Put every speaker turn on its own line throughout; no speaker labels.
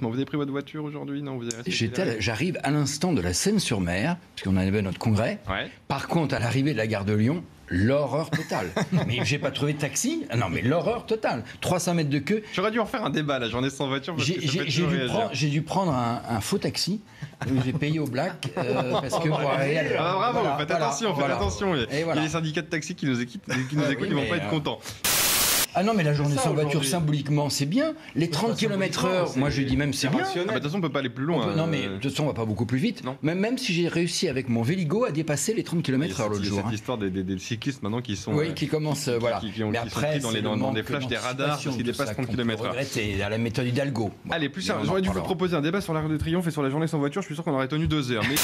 Vous avez pris votre voiture aujourd'hui? Non, vous avez resté.
J'arrive à l'instant de la Seine-sur-Mer, puisqu'on avait notre congrès.
Ouais.
Par contre, à l'arrivée de la gare de Lyon, l'horreur totale. Mais j'ai pas trouvé de taxi. Non, mais l'horreur totale. 300 mètres de queue.
J'aurais dû en faire un débat, la journée sans voiture.
J'ai dû prendre un faux taxi. J'ai payé au black parce que pour aller à
bravo, faites attention.
Et
il y a les syndicats de taxi qui nous écoutent, ils vont pas être contents.
Ah non, mais la journée sans voiture, symboliquement, c'est bien. Les 30 km/h, moi je dis même c'est bien.
De toute façon, on peut pas aller plus loin.
Non, mais de toute façon, on va pas beaucoup plus vite. Même si j'ai réussi avec mon Véligo à dépasser les 30 km/h l'autre jour.
Cette histoire des cyclistes maintenant qui sont.
Oui, qui commencent. Voilà.
Mais après, sont pris dans des flashs, des radars, parce qu'ils dépassent 30 km/h.
C'est à la méthode Hidalgo.
Allez, plus simple. J'aurais dû vous proposer un débat sur l'Arc de Triomphe et sur la journée sans voiture. Je suis sûr qu'on aurait tenu 2 heures. Mais.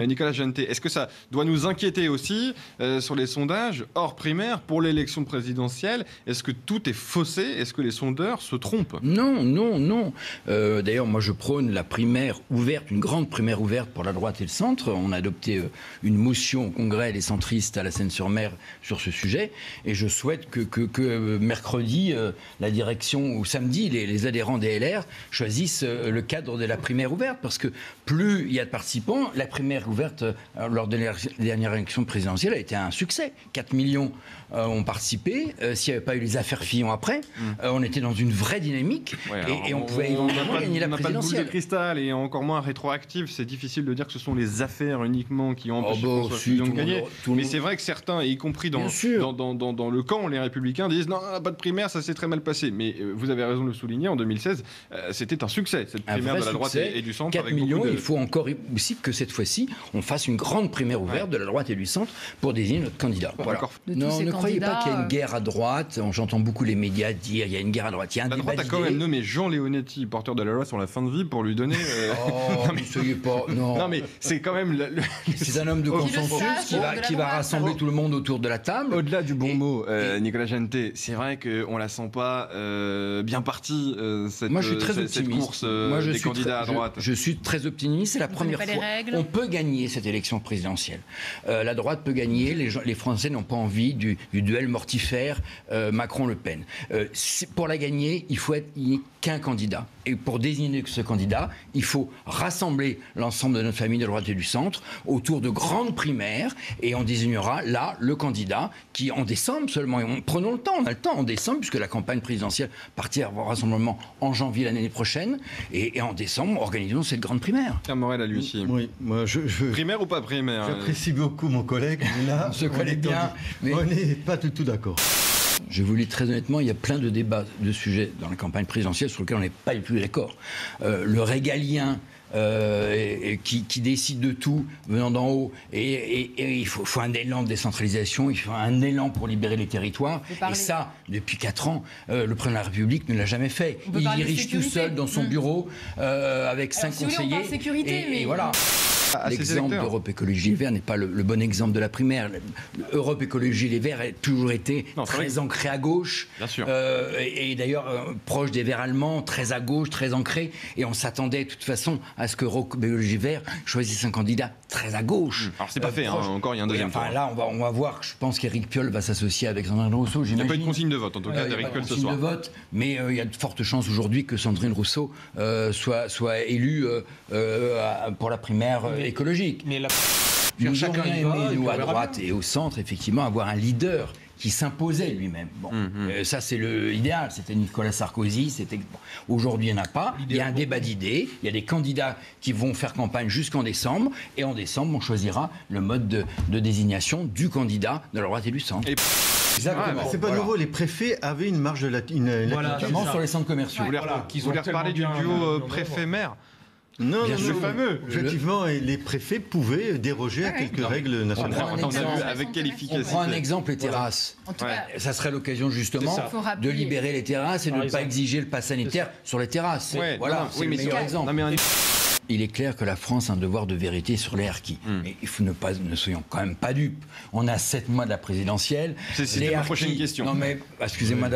Nicolas Jeantet, est-ce que ça doit nous inquiéter aussi sur les sondages hors primaire pour l'élection présidentielle? Est-ce que tout est faussé? Est-ce que les sondeurs se trompent?
Non. D'ailleurs, moi, je prône la primaire ouverte, une grande primaire ouverte pour la droite et le centre. On a adopté une motion au Congrès des centristes à la Seine-sur-Mer sur ce sujet. Et je souhaite que mercredi, la direction, ou samedi, les adhérents des LR choisissent le cadre de la primaire ouverte. Parce que plus il y a de participants, la primaire ouverte lors de la dernière élection présidentielle a été un succès. 4 millions ont participé. S'il n'y avait pas eu les affaires Fillon après, on était dans une vraie dynamique et on pouvait éventuellement gagner la présidentielle.
On n'a pas de boule de cristal et encore moins rétroactive. C'est difficile de dire que ce sont les affaires uniquement qui ont empêché François Fillon de gagner. Mais c'est vrai que certains, y compris dans le camp, les Républicains, disent non, pas de primaire, ça s'est très mal passé. Mais vous avez raison de le souligner, en 2016, c'était un succès, cette primaire de la droite et du centre.
4 millions, il faut encore aussi que cette fois-ci, on fasse une grande primaire ouverte de la droite et du centre pour désigner notre candidat. Voilà. Non, ne croyez pas qu'il y a une guerre à droite. J'entends beaucoup les médias dire il y a une guerre à droite. Il y a un
la droite a quand même nommé Jean Leonetti, porteur de la loi sur la fin de vie, pour lui donner...
non, mais soyez pas...
Non, mais c'est quand même...
C'est un homme de consensus qui va rassembler tout le monde autour de la table.
Au-delà du bon mot, Nicolas Jeantet, c'est vrai qu'on la sent pas bien partie, cette course des candidats à droite.
Je suis très optimiste. C'est la première fois. On peut gagner cette élection présidentielle. La droite peut gagner. Les Français n'ont pas envie du duel mortifère Macron-Le Pen. Pour la gagner, il n'y a qu'un candidat. Et pour désigner ce candidat, il faut rassembler l'ensemble de notre famille de droite et du centre autour de grandes primaires et on désignera là le candidat qui, en décembre seulement, prenons le temps, on a le temps en décembre puisque la campagne présidentielle partira au rassemblement en janvier l'année prochaine et en décembre, organisons cette grande primaire.
Pierre Morel à lui aussi.
Oui, moi
primaire ou pas primaire?
J'apprécie beaucoup mon collègue, mais là,
on se connaît bien, mais
on n'est pas du tout d'accord.
Je vous le dis très honnêtement, il y a plein de débats, de sujets dans la campagne présidentielle sur lesquels on n'est pas du tout d'accord. Le régalien qui décide de tout venant d'en haut et il faut un élan de décentralisation, il faut un élan pour libérer les territoires et ça, depuis 4 ans, le président de la République ne l'a jamais fait. Il dirige tout seul dans son bureau avec 5 conseillers et voilà. L'exemple d'Europe Écologie Les Verts n'est pas le bon exemple de la primaire. Europe Écologie Les Verts a toujours été très ancré à gauche.
Bien sûr.
Et d'ailleurs proche des Verts allemands, très à gauche, très ancré. Et on s'attendait de toute façon à ce que Europe Écologie Les Verts choisisse un candidat très à gauche.
Alors c'est pas fait, encore il y a un deuxième tour.
Là on va voir. Je pense qu'Éric Piolle va s'associer avec Sandrine Rousseau.
Il n'y a pas eu de consigne de vote en tout cas d'Éric Piolle ce soir.
De vote, mais il y a de fortes chances aujourd'hui que Sandrine Rousseau soit élue pour la primaire écologique. Mais nous aurions aimé, nous, à droite et au centre, effectivement, avoir un leader qui s'imposait lui-même. Bon, ça c'est l'idéal. C'était Nicolas Sarkozy. Aujourd'hui, il n'y en a pas. Il y a un débat d'idées. Il y a des candidats qui vont faire campagne jusqu'en décembre. Et en décembre, on choisira le mode de désignation du candidat de la droite et du centre.
Exactement. C'est pas nouveau. Les préfets avaient une marge de latitude.
Notamment sur les centres commerciaux.
Vous voulez reparler du duo préfet-maire?
Non, fameux. Objectivement, les préfets pouvaient déroger à quelques règles nationales.
Avec quelle efficacité?
On prend un exemple, les terrasses. Ça serait l'occasion justement de libérer les terrasses et de ne pas exiger le pass sanitaire sur les terrasses. Voilà, c'est le meilleur exemple. Il est clair que la France a un devoir de vérité sur les harkis. Mais il faut ne soyons quand même pas dupes. On a 7 mois de la présidentielle.
C'est la prochaine question.
Non mais, excusez-moi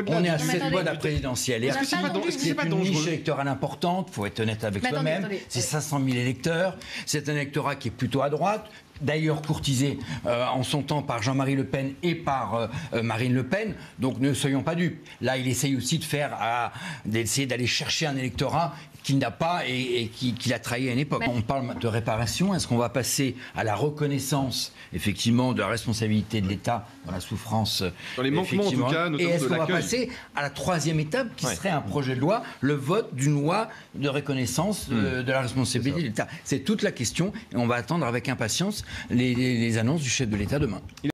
on est à 7 mois de la présidentielle. Les harkis, c'est une niche électorale importante, il faut être honnête avec soi-même. C'est 500 000 électeurs. C'est un électorat qui est plutôt à droite, d'ailleurs courtisé en son temps par Jean-Marie Le Pen et par Marine Le Pen. Donc ne soyons pas dupes. Là, il essaye aussi d'essayer d'aller chercher un électorat qu'il n'a pas et qu'il a trahi à une époque. On parle de réparation. Est-ce qu'on va passer à la reconnaissance, effectivement, de la responsabilité de l'État dans la souffrance,
dans les manquements en tout cas, notamment de l'accueil.
Et est-ce qu'on va passer à la troisième étape, qui serait un projet de loi, le vote d'une loi de reconnaissance de la responsabilité de l'État? C'est toute la question, et on va attendre avec impatience les annonces du chef de l'État demain.